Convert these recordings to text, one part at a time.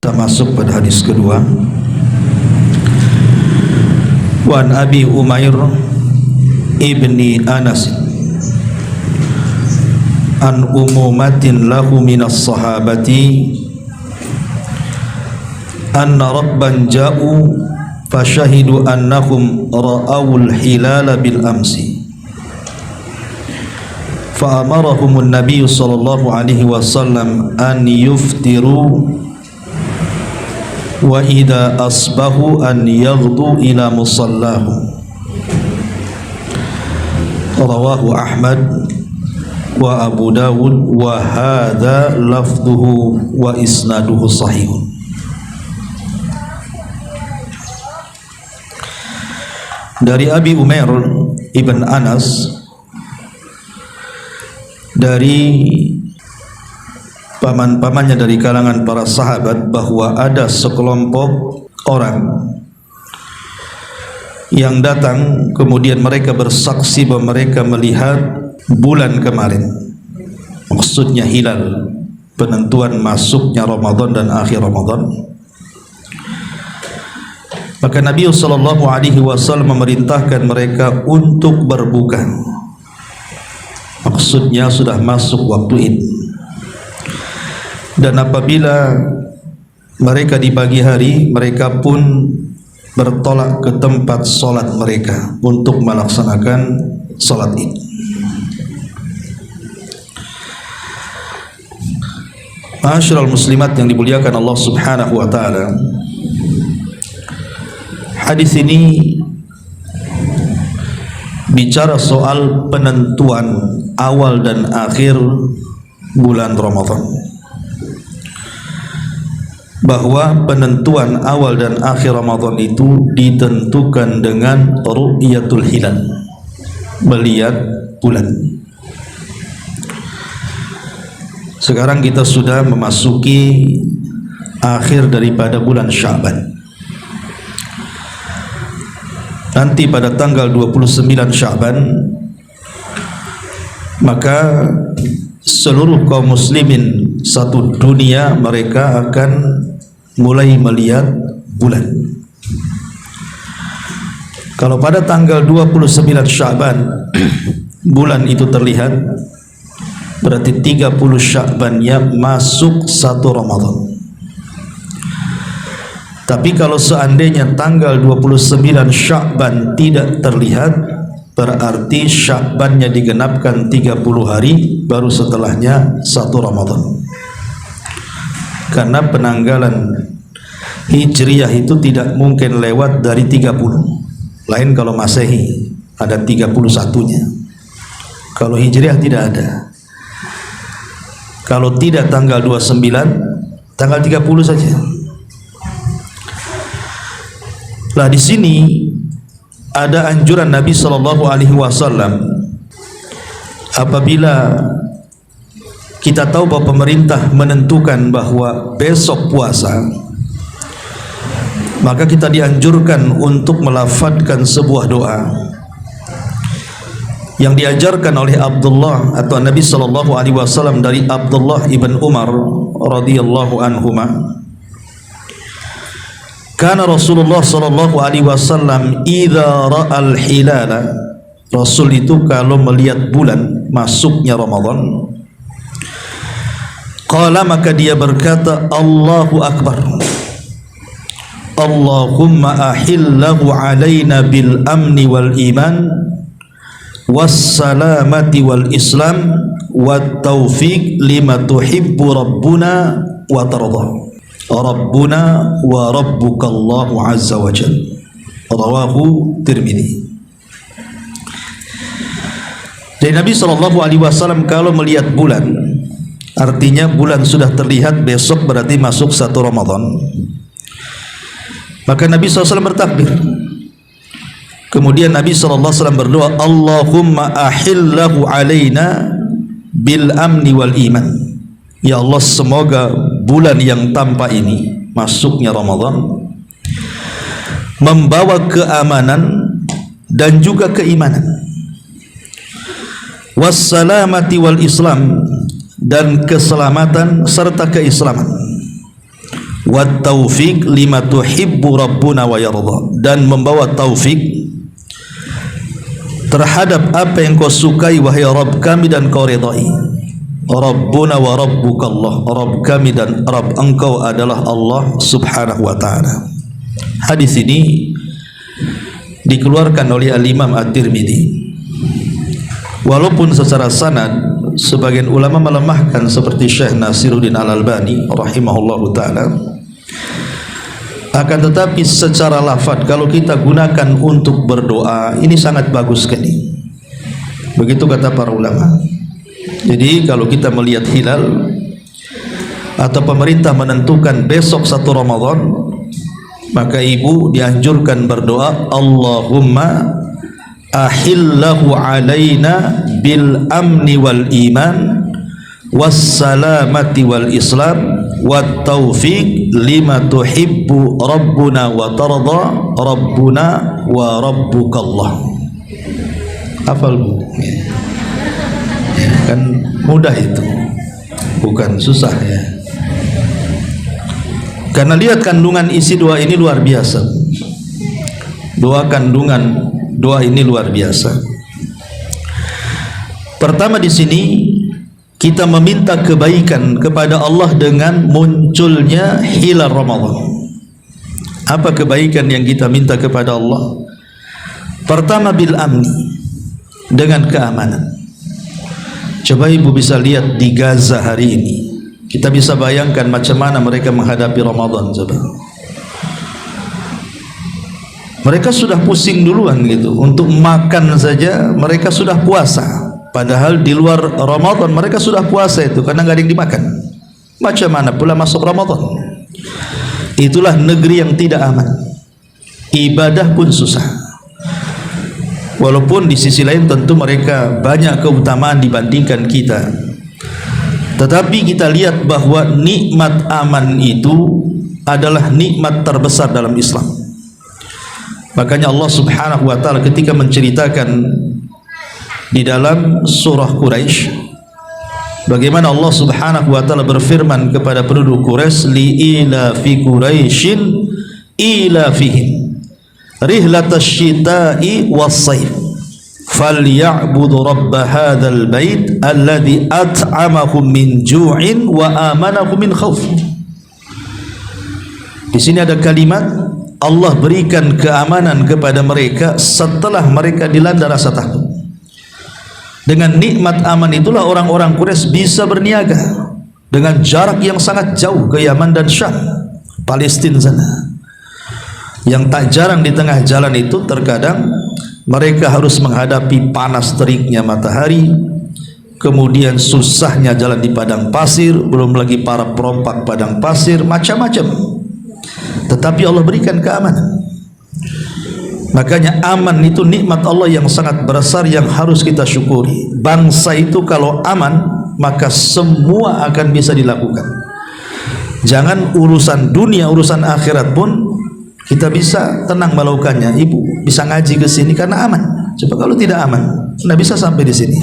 Kita masuk pada hadis kedua. Wan Abi Umair ibni Anas an umumatin lahu minas sahabati anna rabban ja'u fashahidu annahum ra'awul hilala bil amsi fa'amarahum an-nabiy sallallahu alaihi wasallam an yuftiru wa idza asbahu an yaghdu ila musallahu. Rawahu Ahmad wa Abu Dawud wa hadza lafdhuhu wa isnaduhu sahihun. Dari Abi Umair ibn Anas, dari paman-pamannya dari kalangan para sahabat, bahwa ada sekelompok orang yang datang kemudian mereka bersaksi bahwa mereka melihat bulan kemarin, maksudnya hilal, penentuan masuknya Ramadan dan akhir Ramadan. Maka Nabi SAW memerintahkan mereka untuk berbuka, maksudnya sudah masuk waktu Id. Dan apabila mereka di pagi hari, mereka pun bertolak ke tempat solat mereka untuk melaksanakan solat Id. Ma'asyiral muslimat yang dimuliakan Allah Subhanahu wa taala, hadis ini bicara soal penentuan awal dan akhir bulan Ramadan, bahwa penentuan awal dan akhir Ramadan itu ditentukan dengan ru'yatul hilal, melihat bulan. Sekarang kita sudah memasuki akhir daripada bulan Sya'ban. Nanti pada tanggal 29 Sya'ban, maka seluruh kaum muslimin satu dunia mereka akan mulai melihat bulan. Kalau pada tanggal 29 Sya'ban bulan itu terlihat, berarti 30 Sya'bannya masuk satu Ramadan. Tapi kalau seandainya tanggal 29 Sya'ban tidak terlihat, berarti Sya'bannya digenapkan 30 hari, baru setelahnya satu Ramadan. Karena penanggalan Hijriyah itu tidak mungkin lewat dari 30. Lain kalau Masehi ada 31-nya. Kalau Hijriyah tidak ada. Kalau tidak tanggal 29, tanggal 30 saja. Lah di sini ada anjuran Nabi sallallahu alaihi wasallam, apabila kita tahu bahwa pemerintah menentukan bahwa besok puasa, maka kita dianjurkan untuk melafadzkan sebuah doa yang diajarkan oleh Abdullah atau Nabi sallallahu alaihi wasallam dari Abdullah ibn Umar radhiyallahu anhuma. Kana Rasulullah sallallahu alaihi wasallam idza ra'al hilala, Rasul itu kalau melihat bulan masuknya Ramadan, qala, maka dia berkata, Allahu Akbar, Allahumma ahillahu alaina bil amni wal iman was salamati wal islam wat taufiq lima tuhibbu rabbuna wa tarda. Rabbuna wa rabbukallahu azza wa jalla. Rawahu Tirmidzi. Dari Nabi SAW kalau melihat bulan, artinya bulan sudah terlihat, besok berarti masuk satu Ramadan, maka Nabi SAW bertakbir. Kemudian Nabi SAW berdoa, Allahumma ahillahu alaina bil amni wal iman. Ya Allah, semoga bulan yang tanpa ini, masuknya Ramadan, membawa keamanan dan juga keimanan. Wassalamati wal islam, dan keselamatan serta keislaman. wat taufiq lima tuhibbu rabbuna wa yarda, dan membawa taufik terhadap apa yang kau sukai wahai Rabb kami dan kau ridai. Rabbuna wa rabbukallah, Rabb kami dan Rabb engkau adalah Allah subhanahu wa ta'ala. Hadis ini dikeluarkan oleh Al-Imam At-Tirmidzi. Walaupun secara sanad sebagian ulama melemahkan seperti Syekh Nasiruddin Al-Albani rahimahullahu ta'ala, akan tetapi secara lafaz kalau kita gunakan untuk berdoa ini sangat bagus sekali. Begitu kata para ulama. Jadi kalau kita melihat hilal atau pemerintah menentukan besok 1 Ramadan, maka ibu dianjurkan berdoa, Allahumma ahillahu alaina bil amni wal iman was salamati wal islam wat taufiq lima tuhibbu rabbuna wa tarda rabbuna wa rabbukallah. Hafal bu? Ya, kan mudah itu, bukan susah ya. Karena lihat kandungan isi doa ini luar biasa. Doa ini luar biasa. Pertama di sini kita meminta kebaikan kepada Allah dengan munculnya hilal Ramadan. Apa kebaikan yang kita minta kepada Allah? Pertama bil amni, dengan keamanan. Coba ibu bisa lihat di Gaza hari ini, kita bisa bayangkan macam mana mereka menghadapi Ramadan. Coba mereka sudah pusing duluan gitu, untuk makan saja mereka sudah puasa, padahal di luar Ramadan mereka sudah puasa itu karena nggak ada yang dimakan. Macam mana pula masuk Ramadan? Itulah negeri yang tidak aman, ibadah pun susah. Walaupun di sisi lain tentu mereka banyak keutamaan dibandingkan kita, tetapi kita lihat bahwa nikmat aman itu adalah nikmat terbesar dalam Islam. Makanya Allah subhanahu wa ta'ala ketika menceritakan di dalam surah Quraisy, bagaimana Allah subhanahu wa ta'ala berfirman kepada penduduk Quraisy, li'ila fi Quraisyin ila fihim rihlatash syita'i was-sayf falya'budu rabb hadzal bait alladzi at'amahum min ju'in wa amanahum min khauf. Di sini ada kalimat Allah berikan keamanan kepada mereka setelah mereka dilanda rasa takut. Dengan nikmat aman itulah orang-orang Quraisy bisa berniaga dengan jarak yang sangat jauh ke Yaman dan Syam, Palestina sana. Yang tak jarang di tengah jalan itu terkadang mereka harus menghadapi panas teriknya matahari, kemudian susahnya jalan di padang pasir, belum lagi para perompak padang pasir, macam-macam. Tetapi Allah berikan keamanan. Makanya aman itu nikmat Allah yang sangat besar yang harus kita syukuri. Bangsa itu kalau aman maka semua akan bisa dilakukan. Jangan urusan dunia, urusan akhirat pun kita bisa tenang melakukannya. Ibu bisa ngaji ke sini karena aman. Coba kalau tidak aman, tidak bisa sampai di sini.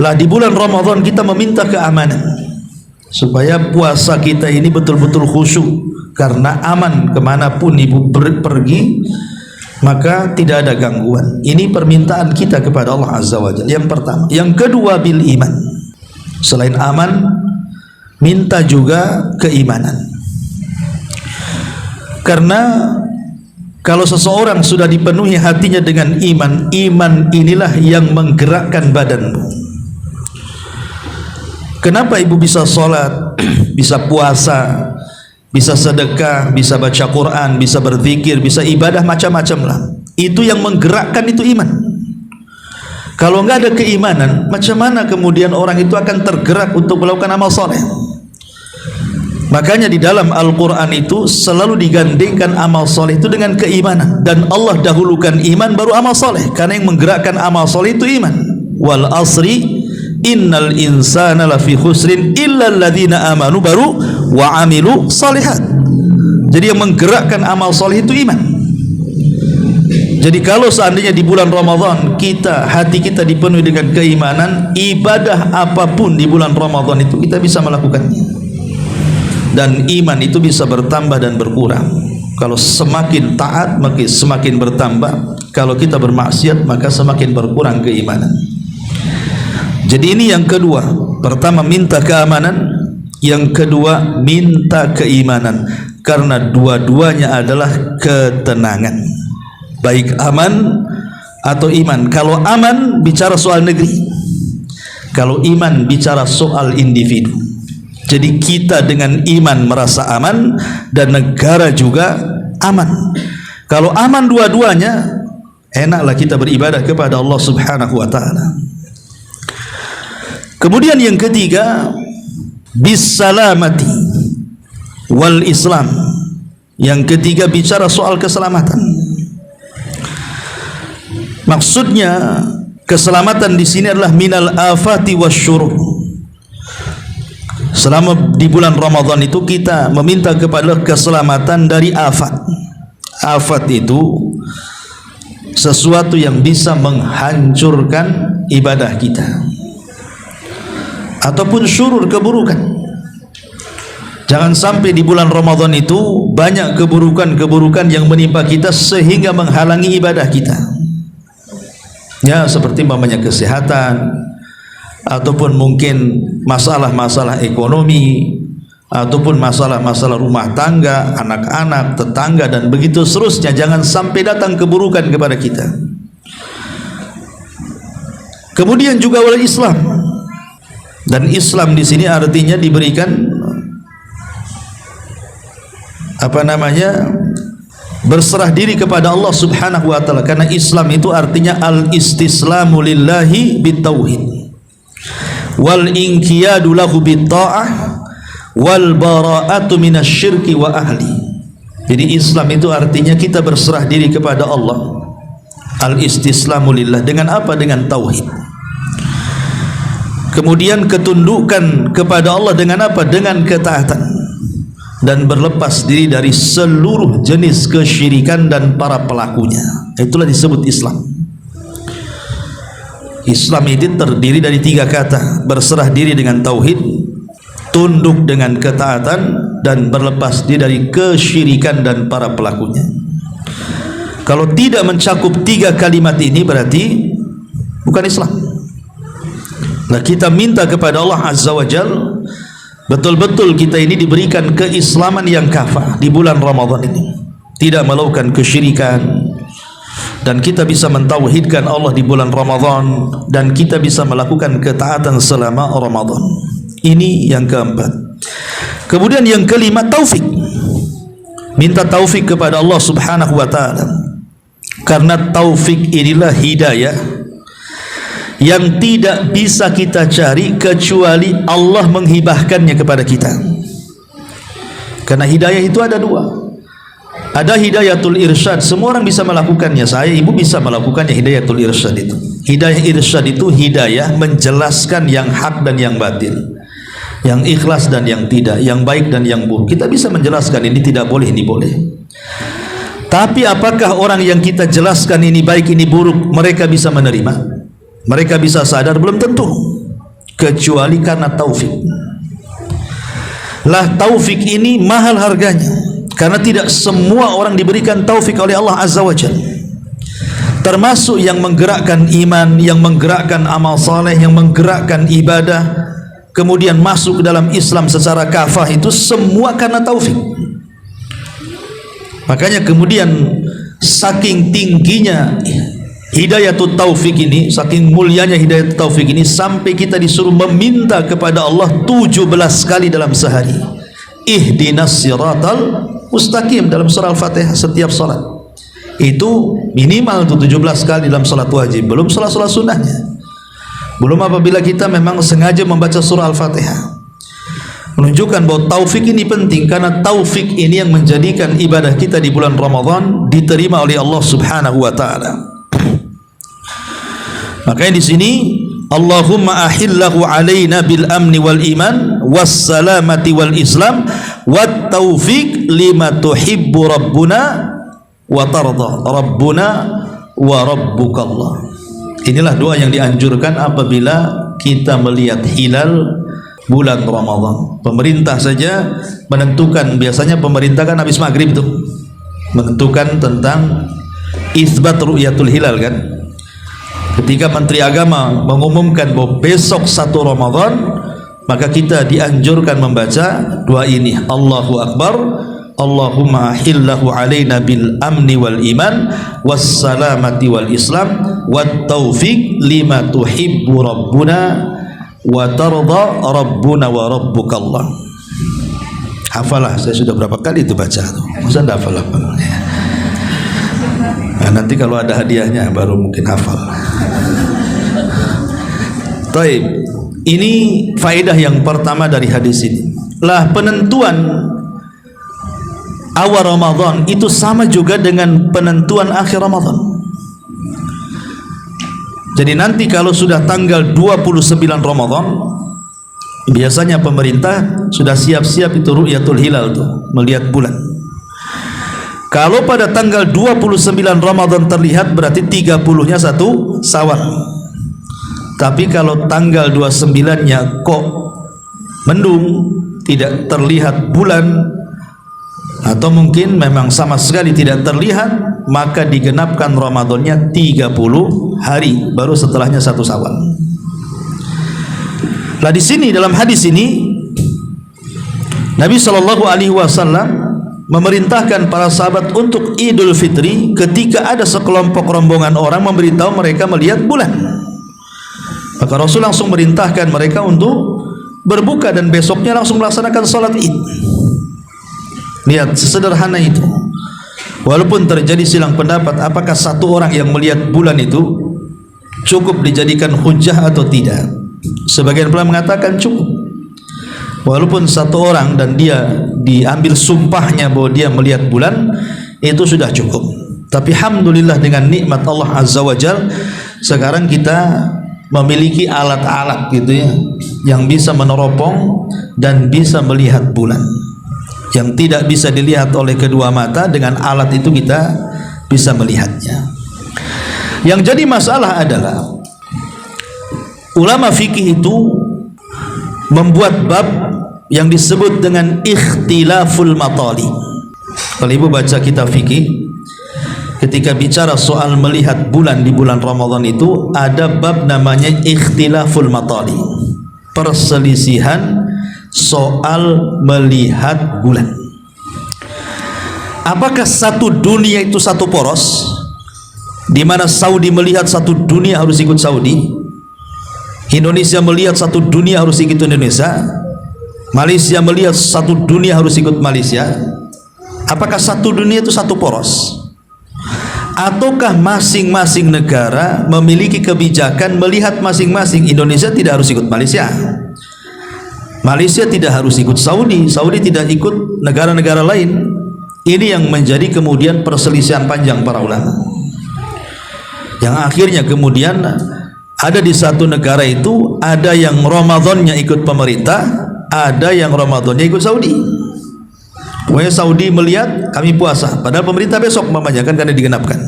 Lah di bulan Ramadan kita meminta keamanan supaya puasa kita ini betul-betul khusyuk, karena aman kemanapun ibu pergi maka tidak ada gangguan. Ini permintaan kita kepada Allah Azza wa Jalla. Yang pertama. Yang kedua bil iman. Selain aman, minta juga keimanan. Karena kalau seseorang sudah dipenuhi hatinya dengan iman, iman inilah yang menggerakkan badanmu. Kenapa ibu bisa sholat, bisa puasa, bisa sedekah, bisa baca Quran, bisa berzikir, bisa ibadah macam-macam lah? Itu yang menggerakkan itu iman. Kalau enggak ada keimanan, macam mana kemudian orang itu akan tergerak untuk melakukan amal soleh? Makanya di dalam Al-Quran itu selalu digandingkan amal soleh itu dengan keimanan, dan Allah dahulukan iman baru amal soleh, karena yang menggerakkan amal soleh itu iman. Wal asri innal insana lafi khusrin illa alladzina amanu baru wa amilu salihat. Jadi yang menggerakkan amal soleh itu iman. Jadi kalau seandainya di bulan Ramadan hati kita dipenuhi dengan keimanan, ibadah apapun di bulan Ramadan itu kita bisa melakukannya. dan iman itu bisa bertambah dan berkurang. Kalau semakin taat maka semakin bertambah, kalau kita bermaksiat maka semakin berkurang keimanan. Jadi ini yang kedua. Pertama minta keamanan, yang kedua minta keimanan, karena dua-duanya adalah ketenangan, baik aman atau iman. Kalau aman bicara soal negeri, kalau iman bicara soal individu. Jadi kita dengan iman merasa aman dan negara juga aman. Kalau aman dua-duanya, enaklah kita beribadah kepada Allah Subhanahu wa taala. Kemudian yang ketiga, bisalamati wal Islam. Yang ketiga bicara soal keselamatan. Maksudnya keselamatan di sini adalah minal afati wasyurur. Selama di bulan Ramadan itu kita meminta kepada keselamatan dari afat. Afat itu sesuatu yang bisa menghancurkan ibadah kita, ataupun syurur, keburukan. Jangan sampai di bulan Ramadan itu banyak keburukan-keburukan yang menimpa kita sehingga menghalangi ibadah kita. Ya, seperti umpamanya kesehatan, ataupun mungkin masalah-masalah ekonomi, ataupun masalah-masalah rumah tangga, anak-anak, tetangga, dan begitu seterusnya. Jangan sampai datang keburukan kepada kita. Kemudian juga wal Islam. Dan Islam di sini artinya diberikan berserah diri kepada Allah Subhanahu wa taala, karena Islam itu artinya al-istislamu lillahi bitauhid wal inqiyadu lahu bitta'ah wal bara'atu minasyirki wa ahli. Jadi Islam itu artinya kita berserah diri kepada Allah, al-istislamu lillah, dengan apa? Dengan tauhid. Kemudian ketundukan kepada Allah dengan apa? Dengan ketaatan, dan berlepas diri dari seluruh jenis kesyirikan dan para pelakunya. Itulah disebut Islam. Islam itu terdiri dari 3 kata: berserah diri dengan tauhid, tunduk dengan ketaatan, dan berlepas diri dari kesyirikan dan para pelakunya. Kalau tidak mencakup 3 kalimat ini berarti bukan Islam. Nah, kita minta kepada Allah Azza wa Jalla betul-betul kita ini diberikan keislaman yang kafah di bulan Ramadan ini, tidak melakukan kesyirikan, dan kita bisa mentauhidkan Allah di bulan Ramadan, dan kita bisa melakukan ketaatan selama Ramadan. Ini yang keempat. Kemudian yang kelima, taufik. Minta taufik kepada Allah Subhanahu wa taala, karena taufik inilah hidayah yang tidak bisa kita cari kecuali Allah menghibahkannya kepada kita. Karena hidayah itu ada 2. Ada hidayatul irsyad, semua orang bisa melakukannya. Saya, ibu bisa melakukannya hidayatul irsyad itu. Hidayah irsyad itu hidayah menjelaskan yang hak dan yang batil, yang ikhlas dan yang tidak, yang baik dan yang buruk. Kita bisa menjelaskan ini tidak boleh, ini boleh. Tapi apakah orang yang kita jelaskan ini baik, ini buruk, mereka bisa menerima? Mereka bisa sadar? Belum tentu, kecuali karena taufik. Lah, taufik ini mahal harganya, karena tidak semua orang diberikan taufik oleh Allah Azza wa Jalla. Termasuk yang menggerakkan iman, yang menggerakkan amal saleh, yang menggerakkan ibadah, kemudian masuk ke dalam Islam secara kafah, itu semua karena taufik. Makanya kemudian saking tingginya hidayatul taufik ini, saking mulianya hidayatul taufik ini, sampai kita disuruh meminta kepada Allah 17 kali dalam sehari. Ihdinas siratal mustaqim dalam surah Al-Fatihah setiap salat. Itu minimal 17 kali dalam salat wajib, belum salat-salat sunnahnya. Belum apabila kita memang sengaja membaca surah Al-Fatihah. Menunjukkan bahwa taufik ini penting, karena taufik ini yang menjadikan ibadah kita di bulan Ramadan diterima oleh Allah Subhanahu wa taala. Makanya di sini Allahumma ahillahu alaina bil amni wal iman was salamati wal islam wat taufiq lima tuhibbu rabbuna wa tarda rabbuna wa rabbukallah. Inilah doa yang dianjurkan apabila kita melihat hilal bulan Ramadan. Pemerintah saja menentukan, biasanya pemerintah kan habis maghrib itu menentukan tentang isbat ru'yatul hilal kan. Ketika Menteri Agama mengumumkan bahwa besok 1 Ramadan, maka kita dianjurkan membaca doa ini, Allahu Akbar, Allahumma ahillahu alaina bil amni wal iman was salamati wal islam wat taufiq lima tuhibbu rabbuna wa tarda rabbuna wa rabbukallah. Hafalah, saya sudah berapa kali itu baca tuh. Masa enggak hafal-hafal? Nah, nanti kalau ada hadiahnya baru mungkin hafal. Baik, ini faedah yang pertama dari hadis ini. Lah, penentuan awal Ramadan itu sama juga dengan penentuan akhir Ramadan. Jadi nanti kalau sudah tanggal 29 Ramadan, biasanya pemerintah sudah siap-siap itu ru'yatul hilal tuh, melihat bulan. Kalau pada tanggal 29 Ramadan terlihat, berarti 30-nya 1 Syawal. Tapi kalau tanggal 29-nya kok mendung, tidak terlihat bulan, atau mungkin memang sama sekali tidak terlihat, maka digenapkan Ramadannya 30 hari, baru setelahnya 1 Syawal. Nah, di sini dalam hadis ini Nabi SAW memerintahkan para sahabat untuk Idul Fitri ketika ada sekelompok rombongan orang memberitahu mereka melihat bulan. Maka Rasul langsung merintahkan mereka untuk berbuka dan besoknya langsung melaksanakan salat Id. Lihat, sesederhana itu. Walaupun terjadi silang pendapat apakah satu orang yang melihat bulan itu cukup dijadikan hujjah atau tidak. Sebagian pula mengatakan cukup. Walaupun satu orang dan dia diambil sumpahnya bahwa dia melihat bulan, itu sudah cukup. Tapi alhamdulillah dengan nikmat Allah Azza wa Jalla, sekarang kita memiliki alat-alat gitu ya, yang bisa meneropong dan bisa melihat bulan. Yang tidak bisa dilihat oleh kedua mata, dengan alat itu kita bisa melihatnya. Yang jadi masalah adalah ulama fikih itu membuat bab yang disebut dengan ikhtilaful matali. Kalau ibu baca kitab fikih, ketika bicara soal melihat bulan di bulan Ramadan itu ada bab namanya ikhtilaful matali, perselisihan soal melihat bulan. Apakah satu dunia itu satu poros, di mana Saudi melihat satu dunia harus ikut Saudi, Indonesia melihat satu dunia harus ikut Indonesia, Malaysia melihat satu dunia harus ikut Malaysia? Apakah satu dunia itu satu poros, ataukah masing-masing negara memiliki kebijakan melihat masing-masing? Indonesia tidak harus ikut Malaysia, Malaysia tidak harus ikut Saudi, Saudi tidak ikut negara-negara lain. Ini yang menjadi kemudian perselisihan panjang para ulama, yang akhirnya kemudian ada di satu negara itu ada yang Ramadannya ikut pemerintah, ada yang Ramadannya ikut Saudi. Pokoknya Saudi melihat kami puasa, padahal pemerintah besok mamanya kan, karena digenapkan.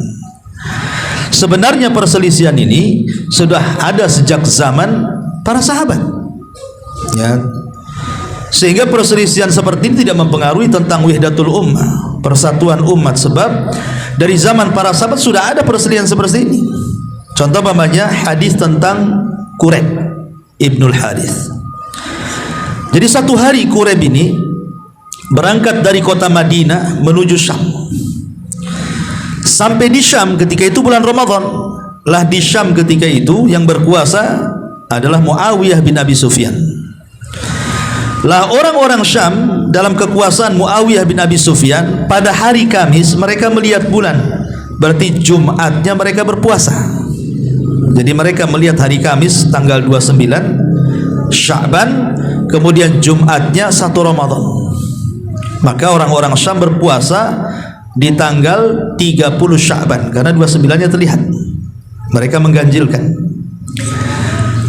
Sebenarnya perselisihan ini sudah ada sejak zaman para sahabat ya. Sehingga perselisihan seperti ini tidak mempengaruhi tentang wahdatul ummah, persatuan umat, sebab dari zaman para sahabat sudah ada perselisihan seperti ini. Contoh namanya hadis tentang Quraib Ibnul Harith. Jadi satu hari Quraib ini berangkat dari kota Madinah menuju Syam. Sampai di Syam ketika itu bulan Ramadan. Lah di Syam ketika itu yang berkuasa adalah Muawiyah bin Abi Sufyan. Lah orang-orang Syam dalam kekuasaan Muawiyah bin Abi Sufyan pada hari Kamis mereka melihat bulan. Berarti Jumatnya mereka berpuasa. Jadi mereka melihat hari Kamis tanggal 29 Sya'ban, kemudian Jumatnya 1 Ramadan. Maka orang-orang Syam berpuasa di tanggal 30 Sya'ban karena 29-nya terlihat. Mereka mengganjilkan.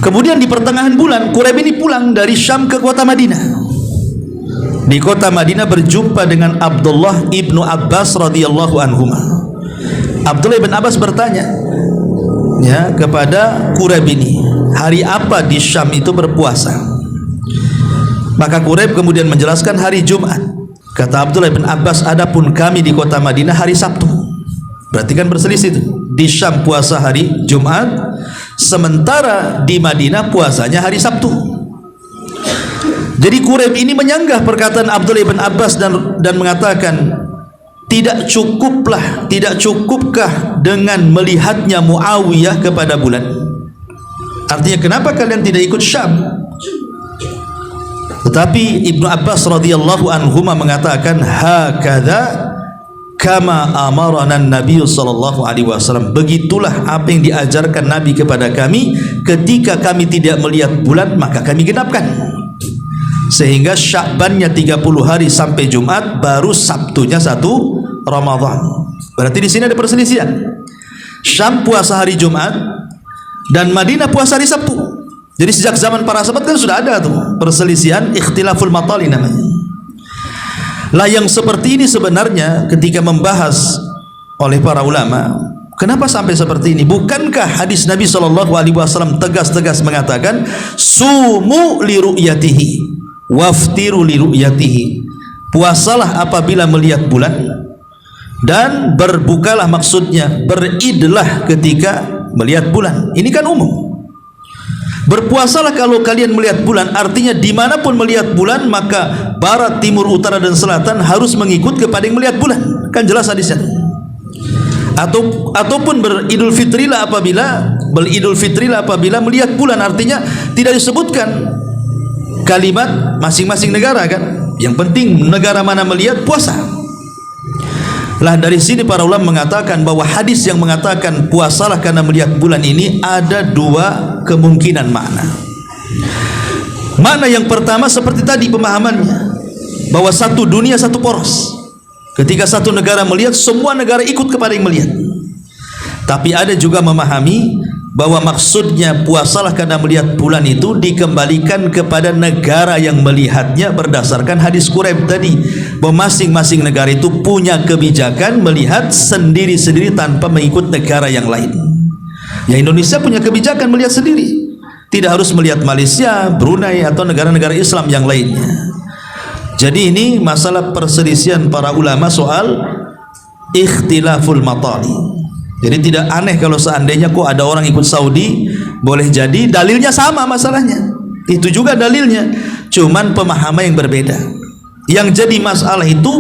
Kemudian di pertengahan bulan Quraib ini pulang dari Syam ke kota Madinah. Di kota Madinah berjumpa dengan Abdullah ibnu Abbas radhiyallahu anhuma. Abdullah ibn Abbas bertanya ya kepada Quraib ini, hari apa di Syam itu berpuasa? Maka Quraib kemudian menjelaskan hari Jumat. Kata Abdullah bin Abbas, adapun kami di kota Madinah hari Sabtu. Berarti kan berselisih itu. Di Syam puasa hari Jumat, sementara di Madinah puasanya hari Sabtu. Jadi Quraib ini menyanggah perkataan Abdullah bin Abbas dan mengatakan, tidak cukupkah dengan melihatnya Muawiyah kepada bulan? Artinya kenapa kalian tidak ikut Syam? Tetapi Ibnu Abbas radhiyallahu anhuma mengatakan, hakadha kama amarana Nabi sallallahu alaihi wasallam. Begitulah apa yang diajarkan Nabi kepada kami. Ketika kami tidak melihat bulan, maka kami genapkan. Sehingga Sya'bannya 30 hari sampai Jumat, baru Sabtunya 1 Ramadan. Berarti di sini ada perselisihan. Syam puasa hari Jumat dan Madinah puasa hari Sabtu. Jadi sejak zaman para sahabat kan sudah ada tuh perselisihan, ikhtilaful matali namanya. Lah yang seperti ini sebenarnya ketika membahas oleh para ulama, kenapa sampai seperti ini? Bukankah hadis Nabi SAW tegas-tegas mengatakan, sumu li ru'yatihi waftiru li ru'yatihi, puasalah apabila melihat bulan dan berbukalah, maksudnya beridlah ketika melihat bulan. Ini kan umum. Berpuasalah kalau kalian melihat bulan, artinya dimanapun melihat bulan, maka barat, timur, utara dan selatan harus mengikut kepada yang melihat bulan. Kan jelas hadisnya. Ataupun beridul fitrilah apabila melihat bulan, artinya tidak disebutkan kalimat masing-masing negara kan. Yang penting negara mana melihat, puasa. Lah dari sini para ulama mengatakan bahwa hadis yang mengatakan puasalah karena melihat bulan ini ada dua kemungkinan makna. Makna yang pertama seperti tadi pemahamannya, bahwa satu dunia satu poros. Ketika satu negara melihat, semua negara ikut kepada yang melihat. Tapi ada juga memahami bahwa maksudnya puasalah karena melihat bulan itu dikembalikan kepada negara yang melihatnya berdasarkan hadis Quraib tadi, bahwa masing-masing negara itu punya kebijakan melihat sendiri-sendiri tanpa mengikut negara yang lain. Ya, Indonesia punya kebijakan melihat sendiri, tidak harus melihat Malaysia, Brunei atau negara-negara Islam yang lainnya. Jadi ini masalah perselisihan para ulama soal ikhtilaful matali. Jadi tidak aneh kalau seandainya kok ada orang ikut Saudi, boleh jadi dalilnya sama masalahnya. Itu juga dalilnya, cuman pemahaman yang berbeda. Yang jadi masalah itu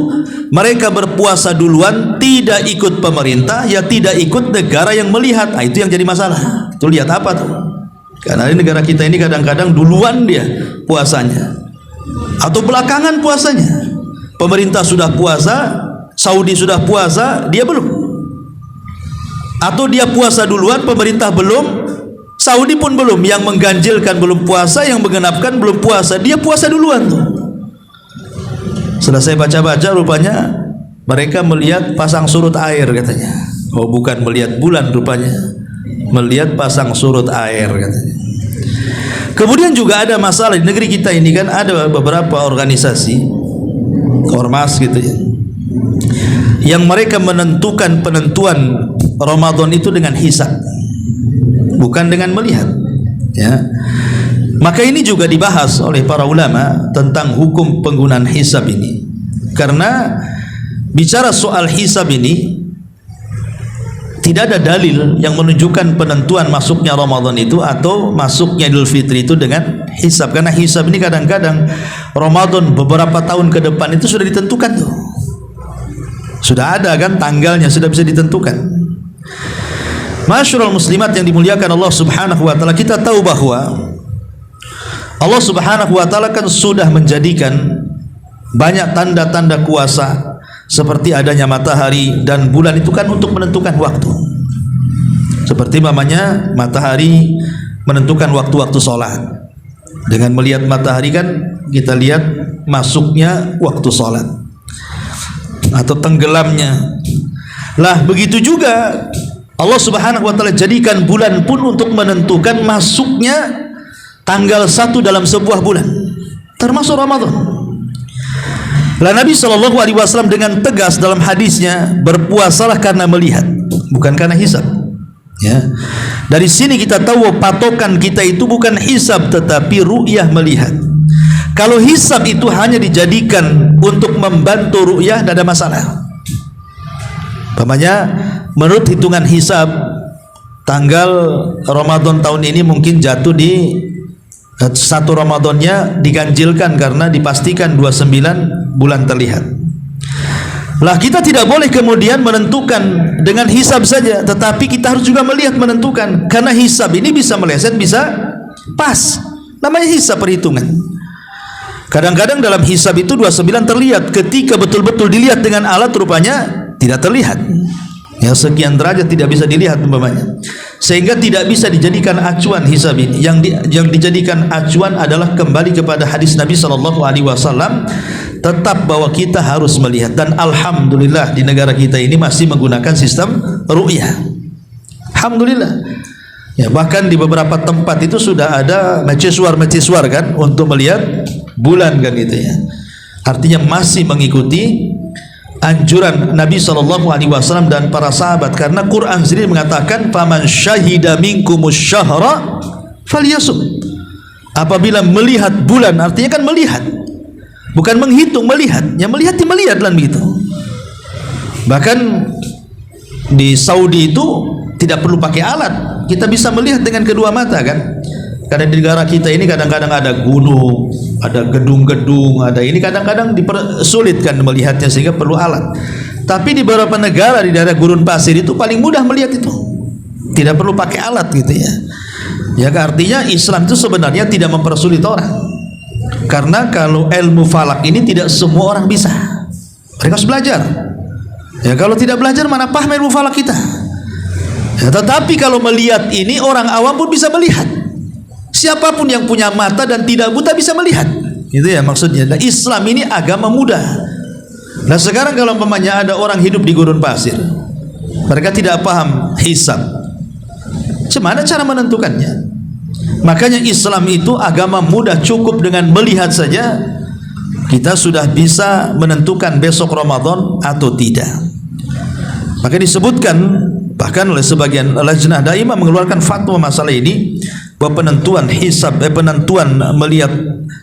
mereka berpuasa duluan, tidak ikut pemerintah, ya tidak ikut negara yang melihat. Nah, itu yang jadi masalah. Itu lihat apa tuh? Karena di negara kita ini kadang-kadang duluan dia puasanya, atau belakangan puasanya. Pemerintah sudah puasa, Saudi sudah puasa, dia belum. Atau dia puasa duluan, pemerintah belum, Saudi pun belum. Yang mengganjilkan belum puasa, yang menggenapkan belum puasa, dia puasa duluan tuh. Setelah saya baca-baca, rupanya mereka melihat pasang surut air katanya. Oh, bukan melihat bulan rupanya, melihat pasang surut air katanya. Kemudian juga ada masalah di negeri kita ini kan, ada beberapa organisasi ormas gitu ya, yang mereka menentukan penentuan Ramadan itu dengan hisab, bukan dengan melihat ya. Maka ini juga dibahas oleh para ulama tentang hukum penggunaan hisab ini. Karena bicara soal hisab ini, tidak ada dalil yang menunjukkan penentuan masuknya Ramadan itu atau masuknya Idul Fitri itu dengan hisab. Karena hisab ini kadang-kadang Ramadan beberapa tahun ke depan itu sudah ditentukan tuh. Sudah ada kan tanggalnya, sudah bisa ditentukan. Masyarul muslimat yang dimuliakan Allah Subhanahu wa taala, kita tahu bahwa Allah Subhanahu wa taala kan sudah menjadikan banyak tanda-tanda kuasa seperti adanya matahari dan bulan itu kan untuk menentukan waktu. Seperti namanya matahari menentukan waktu-waktu sholat. Dengan melihat matahari kan kita lihat masuknya waktu sholat atau tenggelamnya. Lah begitu juga Allah Subhanahu wa taala jadikan bulan pun untuk menentukan masuknya tanggal 1 dalam sebuah bulan, termasuk Ramadan. Lah Nabi SAW dengan tegas dalam hadisnya, berpuasalah karena melihat, bukan karena hisab ya. Dari sini kita tahu patokan kita itu bukan hisab tetapi ru'yah, melihat. Kalau hisab itu hanya dijadikan untuk membantu ru'yah, tidak ada masalah. Umpamanya menurut hitungan hisab, tanggal Ramadan tahun ini mungkin jatuh di 1 Ramadannya diganjilkan karena dipastikan 29 bulan terlihat. Lah kita tidak boleh kemudian menentukan dengan hisab saja, tetapi kita harus juga melihat, menentukan, karena hisab ini bisa meleset, bisa pas. Namanya hisab, perhitungan. Kadang-kadang dalam hisab itu 29 terlihat, ketika betul-betul dilihat dengan alat rupanya tidak terlihat. Ya, sekian derajat tidak bisa dilihat umpamanya. Sehingga tidak bisa dijadikan acuan hisab ini. Yang dijadikan acuan adalah kembali kepada hadis Nabi SAW, tetap bahwa kita harus melihat. Dan alhamdulillah di negara kita ini masih menggunakan sistem ru'yah. Alhamdulillah. Ya, bahkan di beberapa tempat itu sudah ada mercusuar kan untuk melihat bulan kan gitu ya. Artinya masih mengikuti anjuran Nabi SAW dan para sahabat, karena Quran sendiri mengatakan faman syahida minkumus syahra falyasum. Apabila melihat bulan, artinya kan melihat, bukan menghitung, melihat. Yang melihat melihat kan begitu. Bahkan di Saudi itu tidak perlu pakai alat, kita bisa melihat dengan kedua mata kan. Karena di negara kita ini kadang-kadang ada gunung, ada gedung-gedung, ada ini, kadang-kadang dipersulitkan melihatnya sehingga perlu alat. Tapi di beberapa negara di daerah gurun pasir itu paling mudah melihat itu, tidak perlu pakai alat gitu ya. Ya, artinya Islam itu sebenarnya tidak mempersulit orang, karena kalau ilmu falak ini tidak semua orang bisa, mereka harus belajar. Ya, kalau tidak belajar mana paham ilmu falak kita. Ya, tetapi kalau melihat ini orang awam pun bisa melihat. Siapapun yang punya mata dan tidak buta bisa melihat. Itu ya maksudnya. Nah, Islam ini agama mudah. Nah, sekarang kalau umpamanya ada orang hidup di gurun pasir, mereka tidak paham hisab, gimana cara menentukannya? Makanya Islam itu agama mudah, cukup dengan melihat saja kita sudah bisa menentukan besok Ramadan atau tidak. Maka disebutkan bahkan oleh sebagian lajnah daimah mengeluarkan fatwa masalah ini, bahwa penentuan hisab, penentuan melihat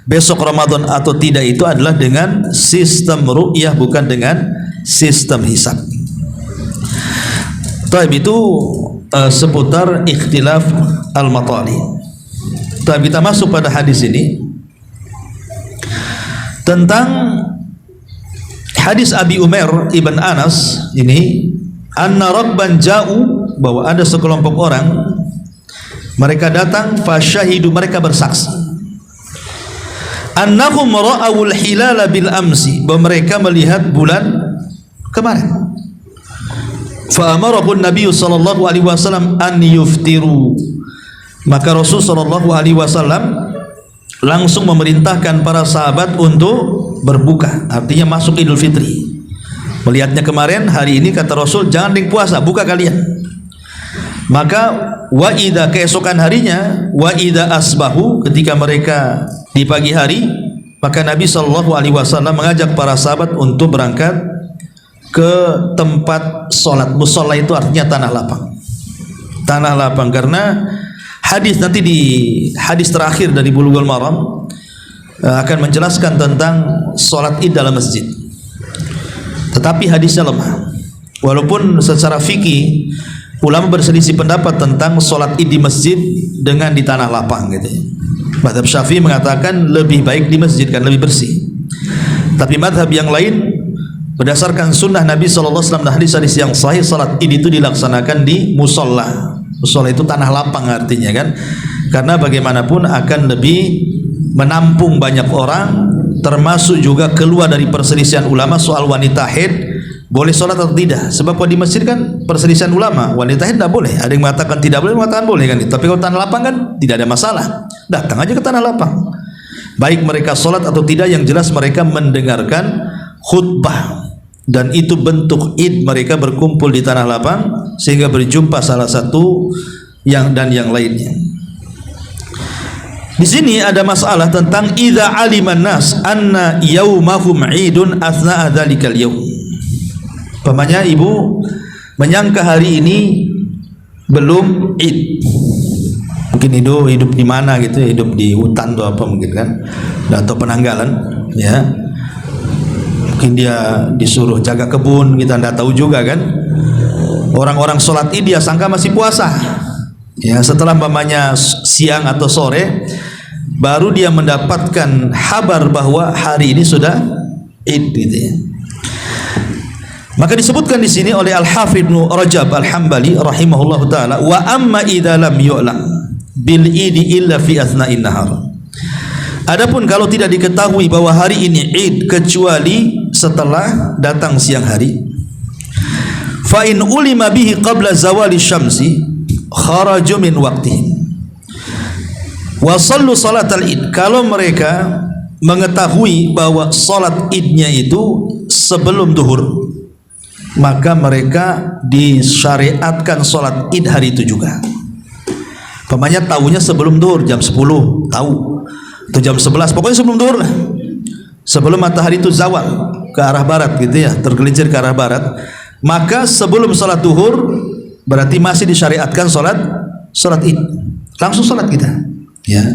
besok Ramadan atau tidak itu adalah dengan sistem ru'yah, bukan dengan sistem hisab. Taib itu seputar ikhtilaf al-matali. Taib, kita masuk pada hadis ini tentang hadis Abi Umair ibn Anas ini, anna rabban ja'u, bahwa ada sekelompok orang mereka datang, fasyahidu, mereka bersaksi, annahum ra'awul hilala bil amsi, bahwa mereka melihat bulan kemarin. Fa amarahun Nabi sallallahu alaihi wasallam an yuftiru, maka Rasul sallallahu alaihi wasallam langsung memerintahkan para sahabat untuk berbuka, artinya masuk Idul Fitri. Melihatnya kemarin, hari ini kata Rasul jangan puasa, buka kalian. Maka wa idza, keesokan harinya, wa idza asbahu, ketika mereka di pagi hari, maka Nabi sallallahu alaihi wasallam mengajak para sahabat untuk berangkat ke tempat salat. Musalla itu artinya tanah lapang. Tanah lapang, karena hadis nanti di hadis terakhir dari Bulughul Maram akan menjelaskan tentang salat Id dalam masjid. Tetapi hadisnya lemah. Walaupun secara fikih ulama berselisih pendapat tentang sholat id di masjid dengan di tanah lapang gitu. Mazhab Syafi'i mengatakan lebih baik di masjid kan lebih bersih. Tapi mazhab yang lain berdasarkan sunnah Nabi SAW dan hadis-hadis yang sahih, sholat id itu dilaksanakan di musolla. Musolla itu tanah lapang artinya kan, karena bagaimanapun akan lebih menampung banyak orang, termasuk juga keluar dari perselisihan ulama soal wanita haid boleh sholat atau tidak. Sebab kalau di masjid kan perselisihan ulama, wanita haid tidak boleh. Ada yang mengatakan tidak boleh, mengatakan boleh kan. Tapi kalau tanah lapang kan tidak ada masalah. Datang aja ke tanah lapang. Baik mereka sholat atau tidak, yang jelas mereka mendengarkan khutbah. Dan itu bentuk id, mereka berkumpul di tanah lapang sehingga berjumpa salah satu yang lainnya. Di sini ada masalah tentang idza aliman nas anna yaumahum idun athna'a dzalikal yaum. Pamannya ibu menyangka hari ini belum id, mungkin hidup di mana gitu, hidup di hutan atau apa mungkin kan, atau penanggalan ya, mungkin dia disuruh jaga kebun, kita tidak tahu juga kan. Orang-orang sholat id dia sangka masih puasa ya, setelah mamanya siang atau sore baru dia mendapatkan kabar bahwa hari ini sudah id gitu ya. Maka disebutkan di sini oleh Al-Hafidz Ibnu Rajab Al-Hambali rahimahullahu taala, wa amma idza lam yu'lam bil idi illa fi athna'in nahar. Adapun kalau tidak diketahui bahwa hari ini id kecuali setelah datang siang hari, fa in ulima bihi qabla zawali syamsi kharaju min waqtihi wa sallu salatal id. Kalau mereka mengetahui bahwa salat idnya itu sebelum duhur, maka mereka disyariatkan sholat id hari itu juga. Pemanya tahunya sebelum duhur, jam 10 tahu, atau jam 11, pokoknya sebelum duhur lah, sebelum matahari itu zawal ke arah barat gitu ya, tergelincir ke arah barat. Maka sebelum sholat duhur berarti masih disyariatkan sholat id, langsung sholat kita ya.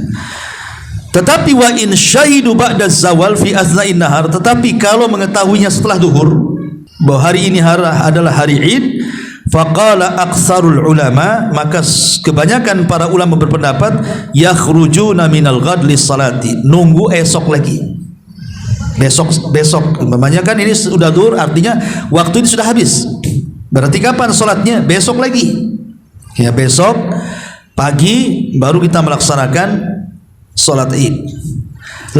Tetapi wa in syahidu ba'da zawal fi athna'in nahar, tetapi kalau mengetahuinya setelah duhur bahwa hari ini adalah hari id, faqala aktsarul ulama, maka kebanyakan para ulama berpendapat yakhrujuna minal ghad lis salati, nunggu esok lagi, besok umpamanya kan ini sudah duhur, artinya waktu ini sudah habis, berarti kapan sholatnya? Besok lagi ya, besok pagi baru kita melaksanakan sholat id.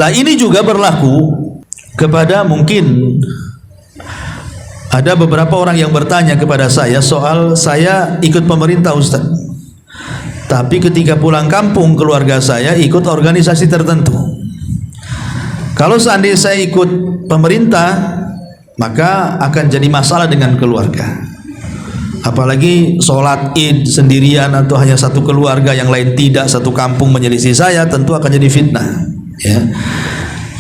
Lah ini juga berlaku kepada, mungkin ada beberapa orang yang bertanya kepada saya soal saya ikut pemerintah Ustaz, tapi ketika pulang kampung keluarga saya ikut organisasi tertentu. Kalau seandainya saya ikut pemerintah, maka akan jadi masalah dengan keluarga. Apalagi sholat id sendirian atau hanya satu keluarga, yang lain tidak, satu kampung menyelisih saya, tentu akan jadi fitnah ya.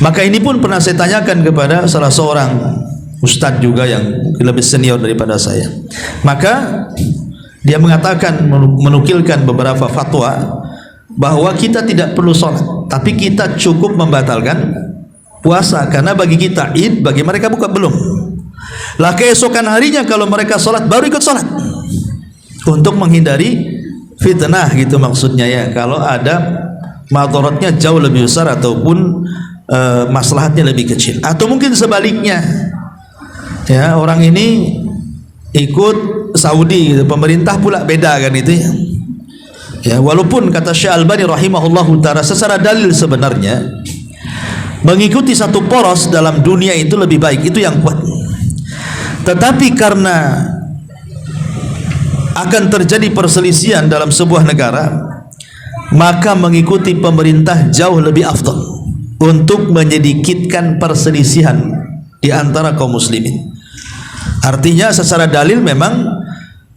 Maka ini pun pernah saya tanyakan kepada salah seorang ustadz juga yang lebih senior daripada saya. Maka dia mengatakan, menukilkan beberapa fatwa bahwa kita tidak perlu sholat, tapi kita cukup membatalkan puasa, karena bagi kita id, bagi mereka bukan belum. Lah keesokan harinya kalau mereka sholat baru ikut sholat, untuk menghindari fitnah gitu maksudnya ya. Kalau ada madaratnya jauh lebih besar ataupun maslahatnya lebih kecil, atau mungkin sebaliknya ya, orang ini ikut Saudi gitu, pemerintah pula beda kan itu ya. Ya, walaupun kata Syekh Albani rahimahullahu ta'ala, secara dalil sebenarnya mengikuti satu poros dalam dunia itu lebih baik, itu yang kuat. Tetapi karena akan terjadi perselisihan dalam sebuah negara, maka mengikuti pemerintah jauh lebih afdal untuk menyedikitkan perselisihan di antara kaum muslimin. Artinya secara dalil memang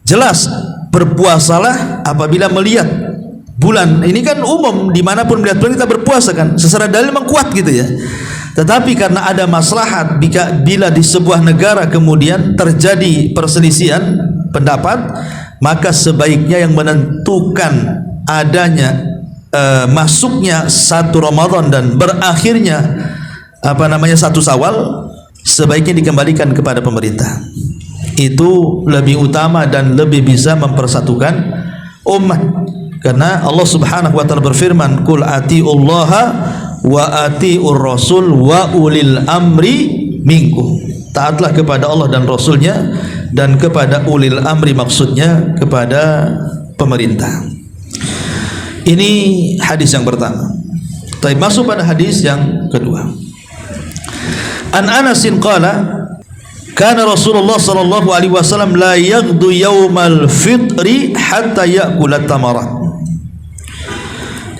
jelas, berpuasalah apabila melihat bulan. Ini kan umum, dimanapun melihat bulan kita berpuasa kan, secara dalil memang kuat gitu ya. Tetapi karena ada maslahat, bila di sebuah negara kemudian terjadi perselisihan pendapat, maka sebaiknya yang menentukan adanya masuknya satu Ramadan dan berakhirnya satu Syawal, sebaiknya dikembalikan kepada pemerintah. Itu lebih utama dan lebih bisa mempersatukan umat, karena Allah Subhanahu wa taala berfirman, qul atiullaha wa atiur rasul wa ulil amri minkum, taatlah kepada Allah dan Rasulnya dan kepada ulil amri, maksudnya kepada pemerintah. Ini hadis yang pertama. Tapi masuk pada hadis yang kedua. An Anasin qala kana Rasulullah sallallahu alaihi wasallam la yaghdu yaumal fitri hatta ya'kula tamarat,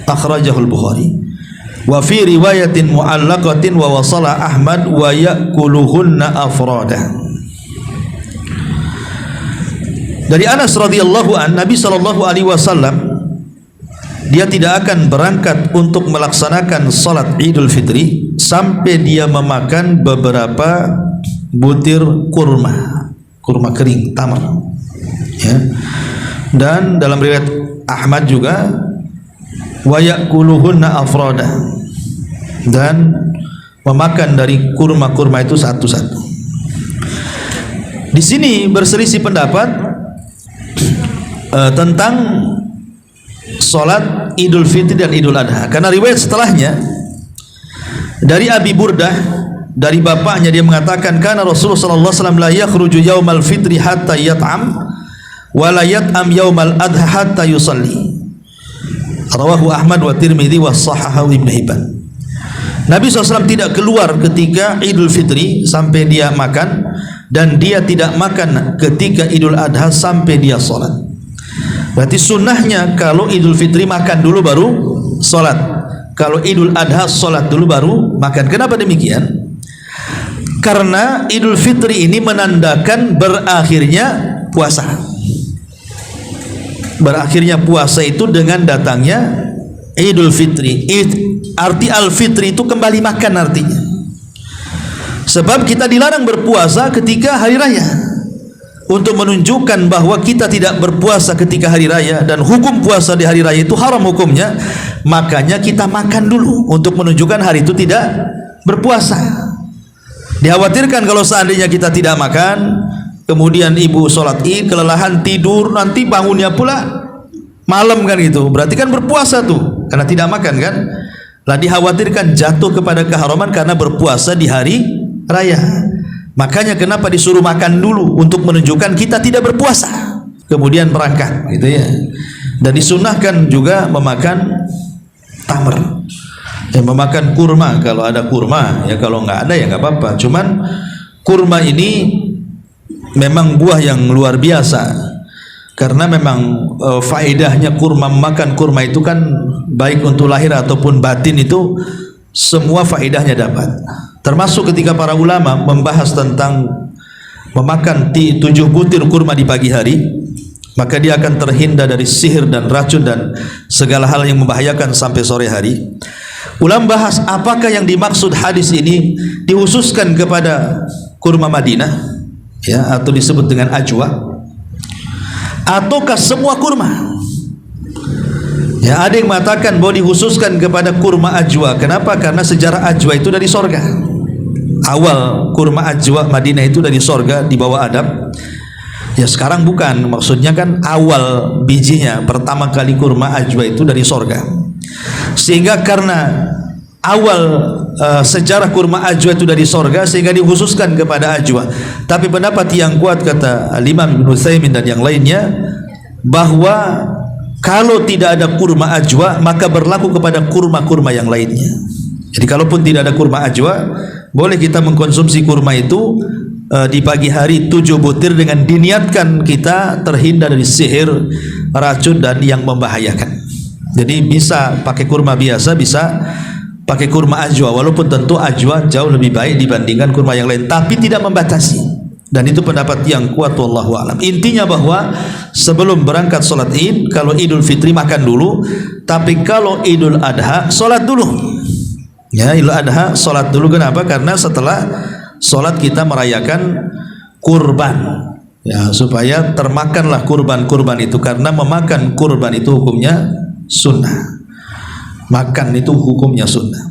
akhrajahu al-Bukhari wa fi riwayatin mu'allaqatin wa wasala Ahmad wa ya'kuluhunna afrada. Dari Anas radhiyallahu an, Nabi sallallahu alaihi wasallam dia tidak akan berangkat untuk melaksanakan salat Idul Fitri sampai dia memakan beberapa butir kurma kering, tamar ya. Dan dalam riwayat Ahmad juga wa ya'kuluhunna afrada, dan memakan dari kurma-kurma itu satu-satu. Di sini berselisih pendapat tentang salat Idul Fitri dan Idul Adha, karena riwayat setelahnya dari Abi Burdah, dari bapaknya, dia mengatakan karena Rasulullah sallallahu alaihi wasallam la yakhruju yaumal fitri hatta yat'am wa la yat'am yaumal adha hatta yusalli. Rawahu Ahmad wa Tirmidzi wa sahahahu Ibnu Hibban. Nabi SAW tidak keluar ketika Idul Fitri sampai dia makan, dan dia tidak makan ketika Idul Adha sampai dia sholat. Berarti sunnahnya kalau Idul Fitri makan dulu baru sholat, kalau Idul Adha sholat dulu baru makan. Kenapa demikian? Karena Idul Fitri ini menandakan berakhirnya puasa. Berakhirnya puasa itu dengan datangnya Idul Fitri. Arti Al-Fitri itu kembali makan artinya. Sebab kita dilarang berpuasa ketika hari raya, untuk menunjukkan bahwa kita tidak berpuasa ketika hari raya, dan hukum puasa di hari raya itu haram hukumnya. Makanya kita makan dulu untuk menunjukkan hari itu tidak berpuasa. Dikhawatirkan kalau seandainya kita tidak makan, kemudian ibu sholat id, kelelahan tidur, nanti bangunnya pula malam kan, gitu berarti kan berpuasa tuh karena tidak makan kan. Lah dikhawatirkan jatuh kepada keharaman karena berpuasa di hari raya. Makanya kenapa disuruh makan dulu, untuk menunjukkan kita tidak berpuasa, kemudian berangkat gitu ya. Dan disunahkan juga memakan tamr, memakan kurma kalau ada kurma ya, kalau nggak ada ya nggak apa-apa. Cuman kurma ini memang buah yang luar biasa, karena memang faedahnya kurma, makan kurma itu kan baik untuk lahir ataupun batin, itu semua faedahnya dapat. Termasuk ketika para ulama membahas tentang memakan 7 butir kurma di pagi hari, maka dia akan terhindar dari sihir dan racun dan segala hal yang membahayakan sampai sore hari. Ulama bahas apakah yang dimaksud hadis ini, dikhususkan kepada kurma Madinah ya, atau disebut dengan ajwa, ataukah semua kurma? Ya, ada yang mengatakan bahwa dikhususkan kepada kurma ajwa. Kenapa? Karena sejarah ajwa itu dari sorga. Awal kurma ajwa Madinah itu dari sorga, di bawah Adam. Ya sekarang bukan, maksudnya kan awal bijinya, pertama kali kurma ajwa itu dari sorga. Sehingga karena awal sejarah kurma ajwa itu dari sorga, sehingga dikhususkan kepada ajwa. Tapi pendapat yang kuat, kata Imam Ibnu Utsaimin dan yang lainnya, bahwa kalau tidak ada kurma ajwa, maka berlaku kepada kurma-kurma yang lainnya. Jadi kalaupun tidak ada kurma ajwa, boleh kita mengkonsumsi kurma itu di pagi hari 7 butir, dengan diniatkan kita terhindar dari sihir, racun dan yang membahayakan. Jadi bisa pakai kurma biasa, bisa pakai kurma ajwa, walaupun tentu ajwa jauh lebih baik dibandingkan kurma yang lain, tapi tidak membatasi. Dan itu pendapat yang kuat, wallahu alam. Intinya bahwa sebelum berangkat sholat id, kalau Idul Fitri makan dulu, tapi kalau Idul Adha sholat dulu. Ya, Idul Adha sholat dulu. Kenapa? Karena setelah sholat kita merayakan kurban, ya, supaya termakanlah kurban-kurban itu, karena memakan kurban itu hukumnya sunnah. Makan itu hukumnya sunnah.